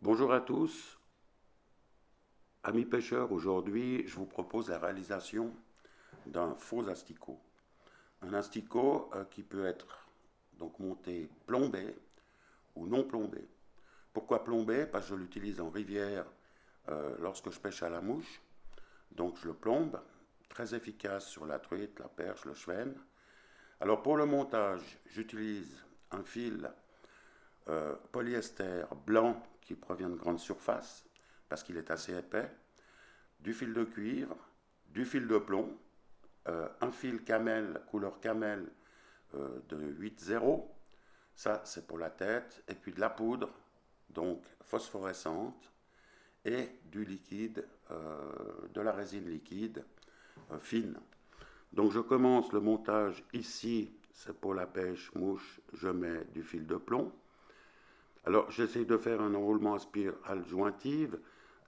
Bonjour à tous, amis pêcheurs. Aujourd'hui, je vous propose la réalisation d'un faux asticot. Un asticot qui peut être donc monté plombé ou non plombé. Pourquoi plombé? Parce que je l'utilise en rivière lorsque je pêche à la mouche. Donc je le plombe, très efficace sur la truite, la perche, le chevenne. Alors pour le montage, j'utilise un fil polyester blanc qui provient de grande surface parce qu'il est assez épais, du fil de cuivre, du fil de plomb, un fil camel, couleur camel de 8,0, ça c'est pour la tête, et puis de la poudre, donc phosphorescente, et du liquide, de la résine liquide fine. Donc je commence le montage ici, c'est pour la pêche mouche, je mets du fil de plomb. Alors j'essaie de faire un enroulement à spirale jointive.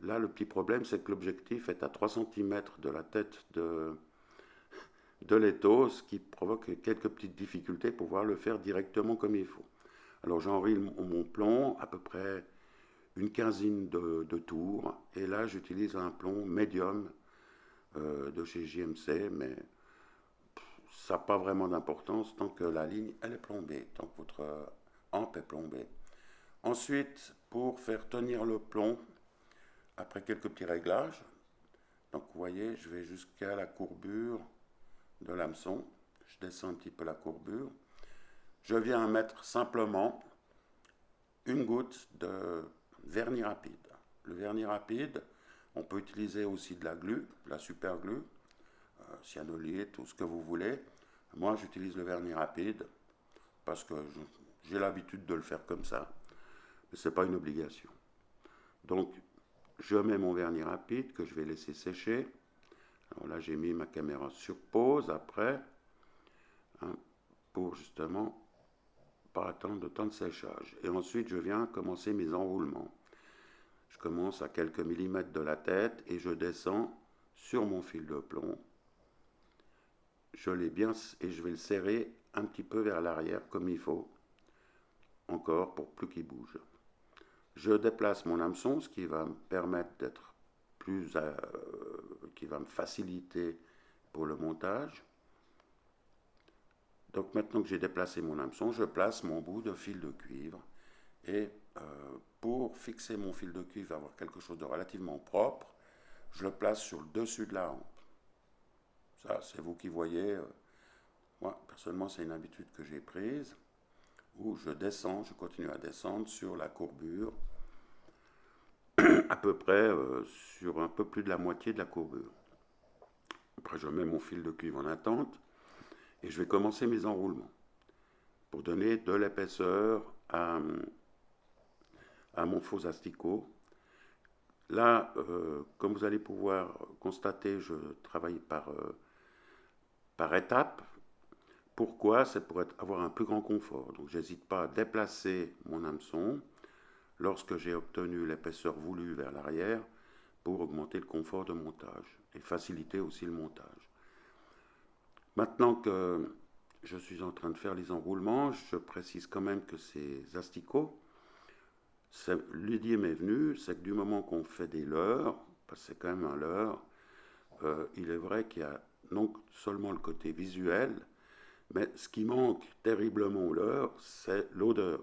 Là, le petit problème, c'est que l'objectif est à 3 cm de la tête de l'étau, ce qui provoque quelques petites difficultés pour pouvoir le faire directement comme il faut. Alors j'enrille mon plomb, à peu près une quinzaine de tours, et là j'utilise un plomb médium de chez JMC, mais ça n'a pas vraiment d'importance tant que la ligne elle est plombée, tant que votre hampe est plombée. Ensuite, pour faire tenir le plomb, après quelques petits réglages, donc vous voyez, je vais jusqu'à la courbure de l'hameçon, je descends un petit peu la courbure, je viens mettre simplement une goutte de vernis rapide. Le vernis rapide, on peut utiliser aussi de la glu, de la super glue, cyanolite, tout ce que vous voulez. Moi, j'utilise le vernis rapide parce que j'ai l'habitude de le faire comme ça, mais ce n'est pas une obligation. Donc, je mets mon vernis rapide que je vais laisser sécher. Alors là, j'ai mis ma caméra sur pause après, hein, pour justement pas attendre de temps de séchage. Et ensuite, je viens commencer mes enroulements. Je commence à quelques millimètres de la tête et je descends sur mon fil de plomb. Je l'ai bien et je vais le serrer un petit peu vers l'arrière comme il faut, encore pour plus qu'il bouge. Je déplace mon hameçon, ce qui va me permettre d'être plus, qui va me faciliter pour le montage. Donc maintenant que j'ai déplacé mon hameçon, je place mon bout de fil de cuivre et pour fixer mon fil de cuivre, avoir quelque chose de relativement propre, je le place sur le dessus de la hampe. Ça, c'est vous qui voyez. Moi, personnellement, c'est une habitude que j'ai prise où je descends, je continue à descendre sur la courbure, à peu près sur un peu plus de la moitié de la courbure. Après, je mets mon fil de cuivre en attente et je vais commencer mes enroulements pour donner de l'épaisseur à mon faux asticot. Là, comme vous allez pouvoir constater, je travaille par étapes. Pourquoi? C'est pour avoir un plus grand confort. Donc, j'hésite pas à déplacer mon hameçon lorsque j'ai obtenu l'épaisseur voulue vers l'arrière pour augmenter le confort de montage et faciliter aussi le montage. Maintenant que je suis en train de faire les enroulements, je précise quand même que ces asticots, l'idée m'est venue, c'est que du moment qu'on fait des leurres, parce que c'est quand même un leurre, il est vrai qu'il y a non seulement le côté visuel, mais ce qui manque terriblement au leurre, c'est l'odeur.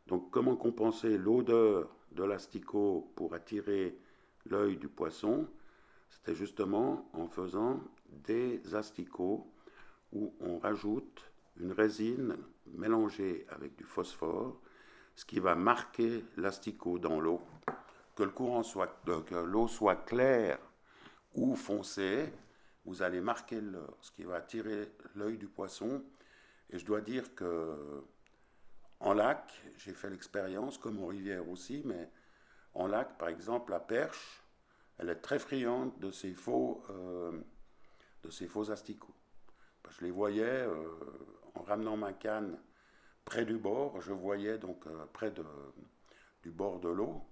Donc comment compenser l'odeur de l'asticot pour attirer l'œil du poisson? C'était justement en faisant des asticots où on rajoute une résine mélangée avec du phosphore, ce qui va marquer l'asticot dans l'eau. Que que l'eau soit claire ou foncée, vous allez marquer le leurre, ce qui va attirer l'œil du poisson. Et je dois dire que en lac, j'ai fait l'expérience, comme en rivière aussi, mais en lac, par exemple, la perche, elle est très friande de ces faux asticots. Je les voyais en ramenant ma canne près du bord, je voyais donc du bord de l'eau,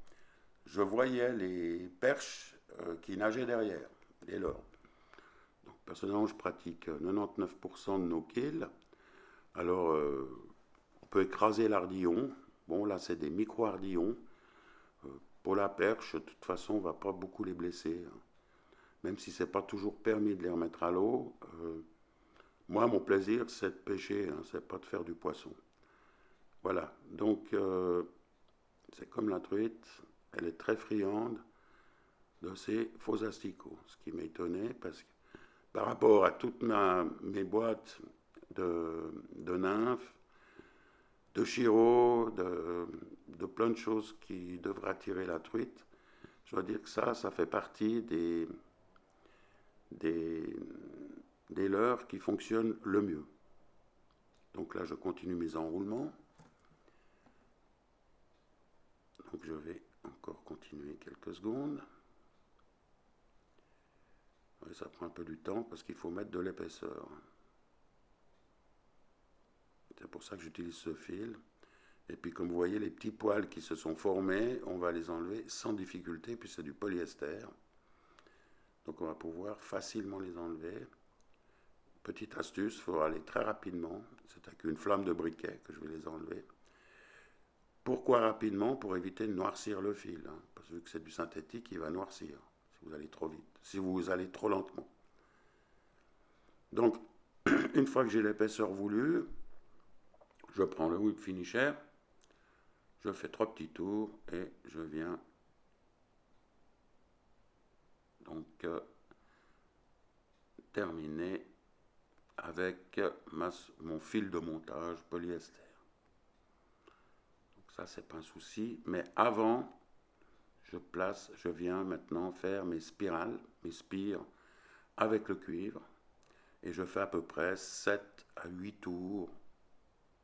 je voyais les perches qui nageaient derrière, les leurres. Donc, personnellement, je pratique 99% de nos kills. Alors, on peut écraser l'ardillon. Bon, là, c'est des micro-ardillons. Pour la perche, de toute façon, on ne va pas beaucoup les blesser, hein. Même si c'est pas toujours permis de les remettre à l'eau. Moi, mon plaisir, c'est de pêcher, hein, c'est pas de faire du poisson. Voilà, donc c'est comme la truite, elle est très friande de ces faux asticots. Ce qui m'a étonné, parce que par rapport à toutes mes boîtes de nymphes, de chiro, de plein de choses qui devraient attirer la truite, je dois dire que ça fait partie des, des leurres qui fonctionnent le mieux. Donc là, je continue mes enroulements. Donc je vais encore continuer quelques secondes. Ouais, ça prend un peu du temps parce qu'il faut mettre de l'épaisseur. C'est pour ça que j'utilise ce fil. Et puis comme vous voyez, les petits poils qui se sont formés, on va les enlever sans difficulté, puis c'est du polyester. Donc on va pouvoir facilement les enlever. Petite astuce, il faut aller très rapidement. C'est avec une flamme de briquet que je vais les enlever. Pourquoi rapidement? Pour éviter de noircir le fil, hein, parce que vu que c'est du synthétique, il va noircir si vous allez trop vite, si vous allez trop lentement. Donc, une fois que j'ai l'épaisseur voulue, je prends le whip finisher, je fais 3 petits tours et je viens donc terminer avec mon fil de montage polyester. Donc ça, c'est pas un souci, mais avant, je viens maintenant faire mes spirales, mes spires avec le cuivre, et je fais à peu près 7 à 8 tours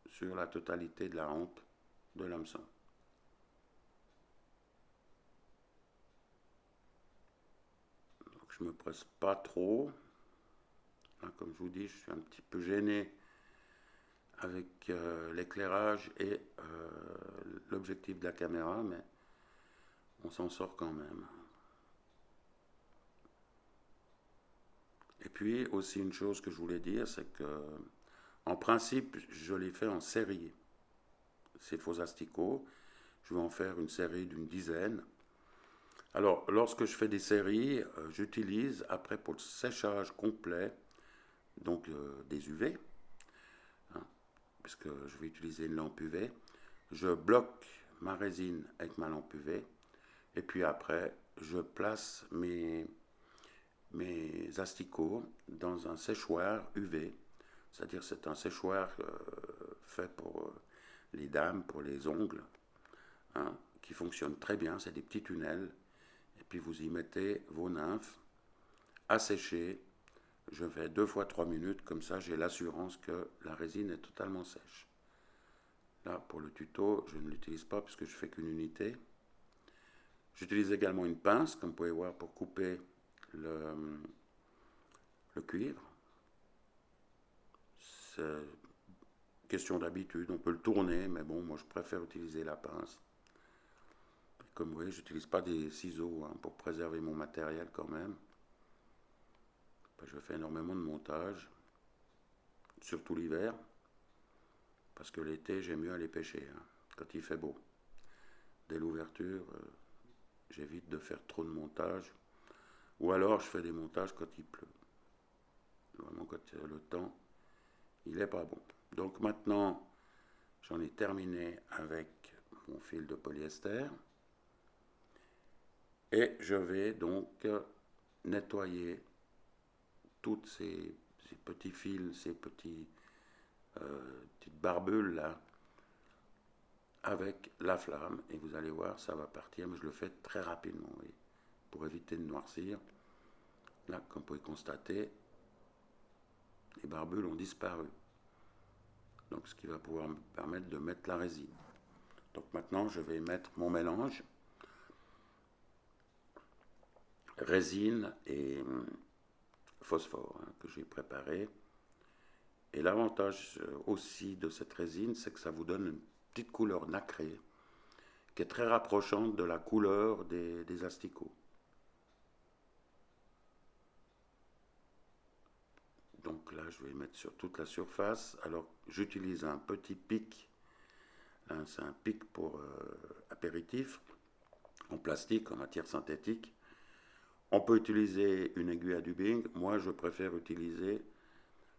sur la totalité de la rampe de l'hameçon. Donc je me presse pas trop. Là, comme je vous dis, je suis un petit peu gêné avec l'éclairage et l'objectif de la caméra, mais on s'en sort quand même. Et puis aussi une chose que je voulais dire, c'est que en principe, je les fais en série. Ces faux asticots, je vais en faire une série d'une dizaine. Alors, lorsque je fais des séries, j'utilise après pour le séchage complet, donc des UV, hein, puisque je vais utiliser une lampe UV. Je bloque ma résine avec ma lampe UV, et puis après, je place mes asticots dans un séchoir UV, c'est-à-dire c'est un séchoir fait pour les dames, pour les ongles, hein, qui fonctionne très bien, c'est des petits tunnels, et puis vous y mettez vos nymphes à sécher. Je fais 2 fois 3 minutes, comme ça j'ai l'assurance que la résine est totalement sèche. Là, pour le tuto, je ne l'utilise pas puisque je fais qu'une unité. J'utilise également une pince, comme vous pouvez voir, pour couper le cuivre. C'est question d'habitude, on peut le tourner, mais bon, moi je préfère utiliser la pince. Et comme vous voyez, je n'utilise pas des ciseaux, hein, pour préserver mon matériel quand même. Je fais énormément de montage, surtout l'hiver, parce que l'été j'aime mieux aller pêcher, hein, quand il fait beau. Dès l'ouverture, j'évite de faire trop de montage, ou alors je fais des montages quand il pleut. Vraiment quand le temps, il n'est pas bon. Donc maintenant, j'en ai terminé avec mon fil de polyester. Et je vais donc nettoyer toutes ces petits fils, ces petites barbules là, avec la flamme. Et vous allez voir, ça va partir, mais je le fais très rapidement, oui, pour éviter de noircir. Là, comme vous pouvez constater, les barbules ont disparu. Donc ce qui va pouvoir me permettre de mettre la résine. Donc maintenant, je vais mettre mon mélange, résine et phosphore, hein, que j'ai préparé. Et l'avantage aussi de cette résine, c'est que ça vous donne une petite couleur nacrée, qui est très rapprochante de la couleur des asticots. Donc là, je vais mettre sur toute la surface. Alors, j'utilise un petit pic. C'est un pic pour apéritif. en plastique, en matière synthétique. On peut utiliser une aiguille à dubbing. Moi, je préfère utiliser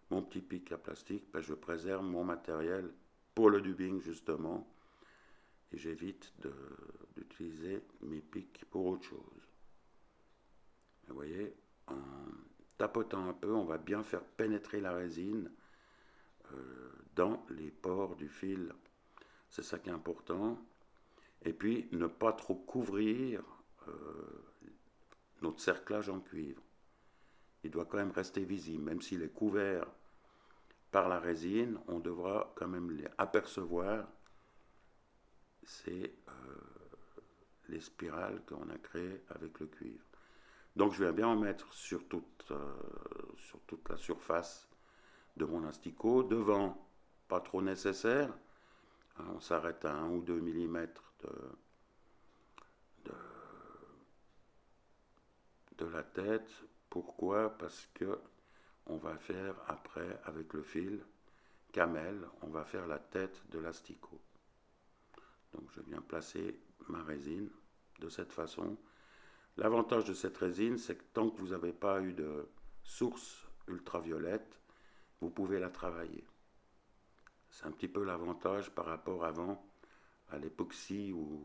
mon petit pic à plastique parce que je préserve mon matériel pour le dubbing justement et j'évite d'utiliser mes pics pour autre chose. Vous voyez, en tapotant un peu, on va bien faire pénétrer la résine dans les pores du fil. C'est ça qui est important. Et puis, ne pas trop couvrir notre cerclage en cuivre. Il doit quand même rester visible, même s'il est couvert par la résine, on devra quand même les apercevoir. C'est les spirales qu'on a créées avec le cuivre. Donc je vais bien en mettre sur toute la surface de mon asticot. Devant, pas trop nécessaire. On s'arrête à 1 ou 2 mm de la tête. Pourquoi? Parce que on va faire après, avec le fil camel, on va faire la tête de l'asticot. Donc je viens placer ma résine de cette façon. L'avantage de cette résine, c'est que tant que vous n'avez pas eu de source ultraviolette, vous pouvez la travailler. C'est un petit peu l'avantage par rapport avant à l'époxy où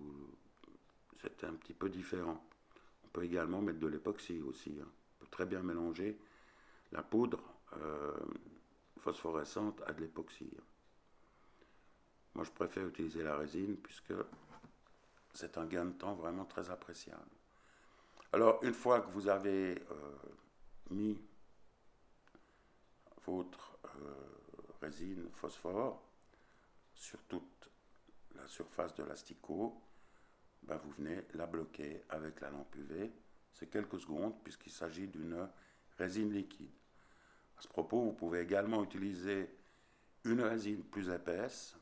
c'était un petit peu différent. On peut également mettre de l'époxy aussi. On peut très bien mélanger la poudre phosphorescente à de l'époxy. Moi, je préfère utiliser la résine puisque c'est un gain de temps vraiment très appréciable. Alors, une fois que vous avez mis votre résine phosphore sur toute la surface de l'asticot, ben vous venez la bloquer avec la lampe UV. C'est quelques secondes puisqu'il s'agit d'une résine liquide. À ce propos, vous pouvez également utiliser une résine plus épaisse,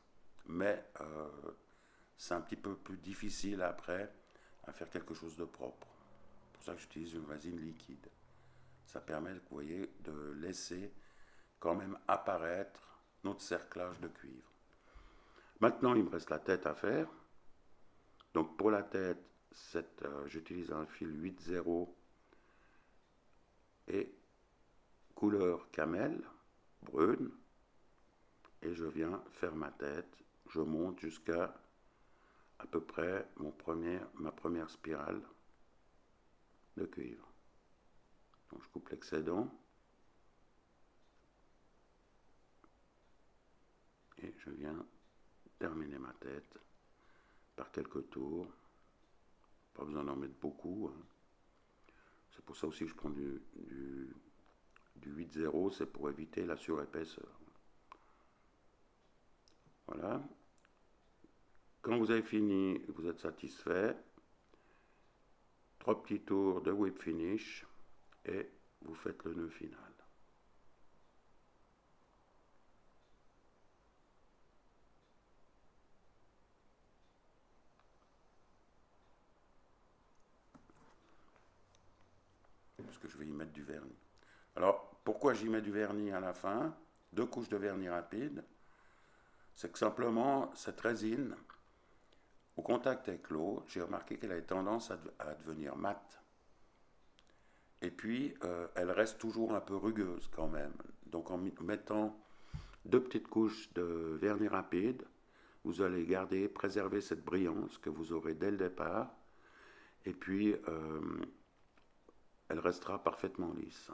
mais c'est un petit peu plus difficile après à faire quelque chose de propre. C'est pour ça que j'utilise une résine liquide. Ça permet, vous voyez, de laisser quand même apparaître notre cerclage de cuivre. Maintenant, il me reste la tête à faire. Donc pour la tête, j'utilise un fil 8-0 et couleur camel, brune. Et je viens faire ma tête. Je monte jusqu'à à peu près ma première spirale de cuivre. Donc je coupe l'excédent. Et je viens terminer ma tête par quelques tours. Pas besoin d'en mettre beaucoup. C'est pour ça aussi que je prends du 8-0, c'est pour éviter la surépaisseur. Voilà. Quand vous avez fini, vous êtes satisfait, 3 petits tours de whip finish et vous faites le nœud final. Parce que je vais y mettre du vernis. Alors, pourquoi j'y mets du vernis à la fin? 2 couches de vernis rapide. C'est que simplement, cette résine, au contact avec l'eau, j'ai remarqué qu'elle a tendance à devenir mate. Et puis, elle reste toujours un peu rugueuse quand même. Donc, en mettant 2 petites couches de vernis rapide, vous allez préserver cette brillance que vous aurez dès le départ. Et puis, elle restera parfaitement lisse.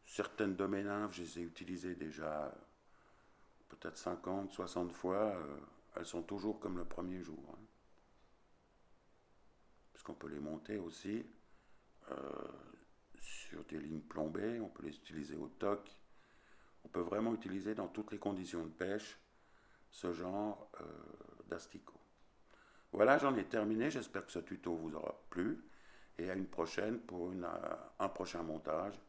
Certaines de mes nymphes, je les ai utilisées déjà peut-être 50, 60 fois. Elles sont toujours comme le premier jour. Puisqu'on peut les monter aussi sur des lignes plombées, on peut les utiliser au toc. On peut vraiment utiliser dans toutes les conditions de pêche ce genre d'asticot. Voilà, j'en ai terminé. J'espère que ce tuto vous aura plu. Et à une prochaine pour un prochain montage